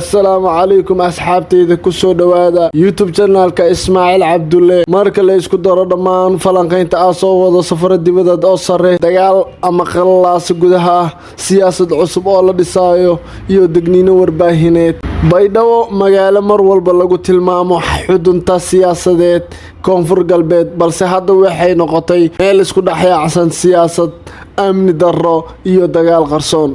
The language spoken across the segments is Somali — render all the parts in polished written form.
السلام عليكم أصحابتي كسو دوادا يوتيوب channel إسماعيل عبد الله marka la isku daro dhamaan falanqaynta soo wada safar dibadda oo sare dagaal ama khalaas gudaha siyaasad cusub oo la dhisaayo iyo degniino warbaahineed baydhabo magaalo mar walba lagu tilmaamo xudunta siyaasadeed koonfur galbeed balse hadda waxay noqotay meel isku dhaxyaacsan siyaasad amni darro iyo dagaal qarsoon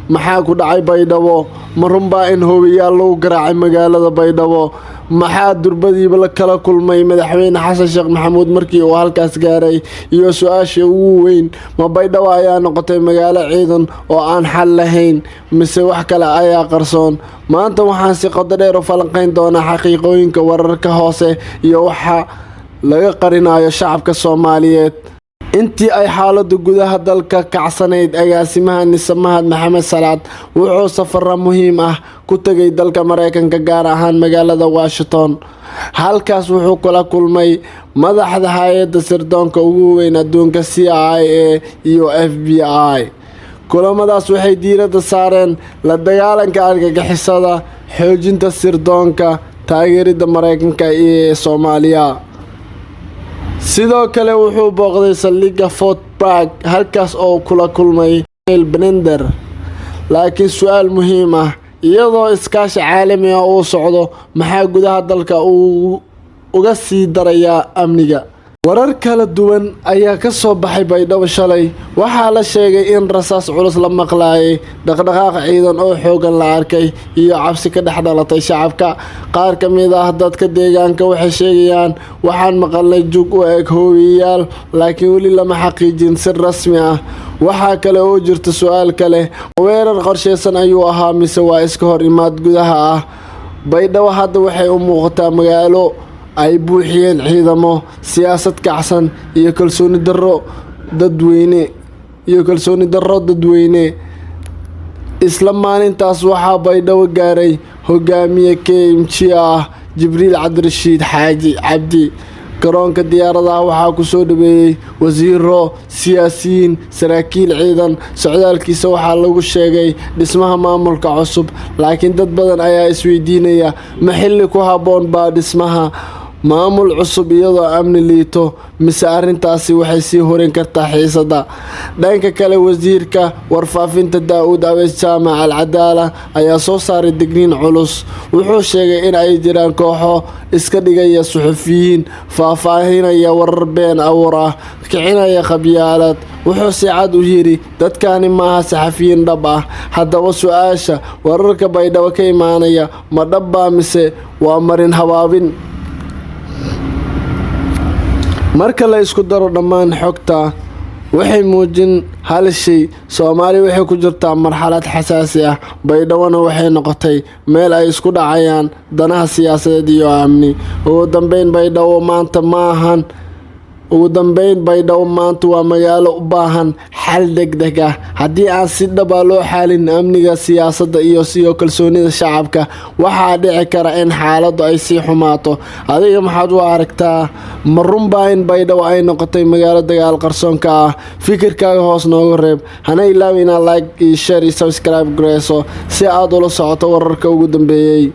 maxaa ku dhacay baydhabo marunbaa in hoobiyaal lagu garaacay magaalada baydhabo maxaa durbadiiba la kala kulmay madaxweyne xasan sheekh maxamuud markii uu halkaas gaaray iyo su'aasha ugu weyn ma baydhabo ayaa noqotay magaalo ciidan oo aan xal lahayn mise wax kale ayaa qarsoon maanta waxaan si qodo dheer u falanqayn doonaa xaqiiqooyinka wararka hoose iyo waxa laga qarinayo shacabka Soomaaliyeed intii ay xaaladdu gudaha dalka kacsanayd agaasimaha Mahad Maxamed Salaad wuxuu safar muhiim ah ku tagay dalka Mareykanka gaar ahaan magaalada Washington halkaas wuxuu kula kulmay madaxda hay'adda sirdoonka ugu weyn adduunka CIA iyo FBI kulamadaas waxay diiradda saareen la dagaalanka argagixisada xoojinta sirdoonka taageerida Mareykanka ee Soomaaliya sidoo kale wuxuu booqday saldhigga Fort Bragg halkaas oo kula kulmay Bender laakiin su'aal muhiim ah iyadoo iskaashi caalami ah uu socdo maxaa gudaha dalka uu uga sii darayaa amniga warar kala duwan ayaa ka soo baxay baydhabo shalay waxaa la sheegay in rasaas culus la maqlaayay dhaqdhaqaaq ciidan oo xoogan la arkay iyo cabsi ka dhex dhalatay shacabka qaar ka mid ah dadka deegaanka waxay sheegayaan waxaan maqalnay jug u eg hoobiyaal laakiin weli lama xaqiijin si rasmi ah waxaa kale oo jirta su'aal kale weerar qorsheysan ayuu ahaa mise waa iska hor imaad gudaha ah baydhabo hadda waxay u muuqataa magaalo ay buuxiyeen ciidamo siyaasad kacsan iyo kalsooni darro dadweyne isla maalintaas waxaa baydhabo gaaray hogaamiye KMG ah Jibriil Cabdirashiid Xaaji Cabdi garoonka diyaaradaha waxaa ku soo dhaweeyay wasiiro siyaasiyiin saraakiil ciidan socdaalkiisa waxaa lagu sheegay dhismaha maamulka cusub laakiin dad badan ayaa isweydiinaya ma xilli ku habboon baa dhismaha maamul cusub iyadoo amni liito mise arrintaasi waxay sii horin kartaa xiisada dhanka kale wasiirka warfaafinta Daawud Aweys Jaamac Al-Cadaala ayaa soo saaray digniin culus wuxuu sheegay in ay jiraan kooxo iska dhigaya suxufiyiin faahfaahinaya warar been abuur ah kicinaya qabyaalad wuxuu si cad u yiri dadkani maaha saxafiyiin dhab ah haddaba su'aasha wararka baydhabo ka imaanaya ma dhab mise waa marin habaabin marka la isku daro dhammaan xogta waxay muujin hal shay Soomaaliya waxay ku jirtaa marxalad xasaasi ah baydhabo waxay noqotay meel ay isku dhacayaan danaha siyaasadeed iyo amni ugu dambeyn baydhabo maanta waa magaalo u baahan xal degdeg ah haddii aan si dhab ah loo xalin amniga siyaasadda iyo kalsoonida shacabka waxaa dhici kara in xaaladdu ay sii xumaato adiga maxaad u aragtaa ma runbaa in baydhabo ay noqotay magaalo dagaal qarsoonka ah fikirkaaga hoos noogu reeb hana ilaawin inaad like iyo share iyo subscribe gareyso si aad ula socoto wararka ugu dambeeyay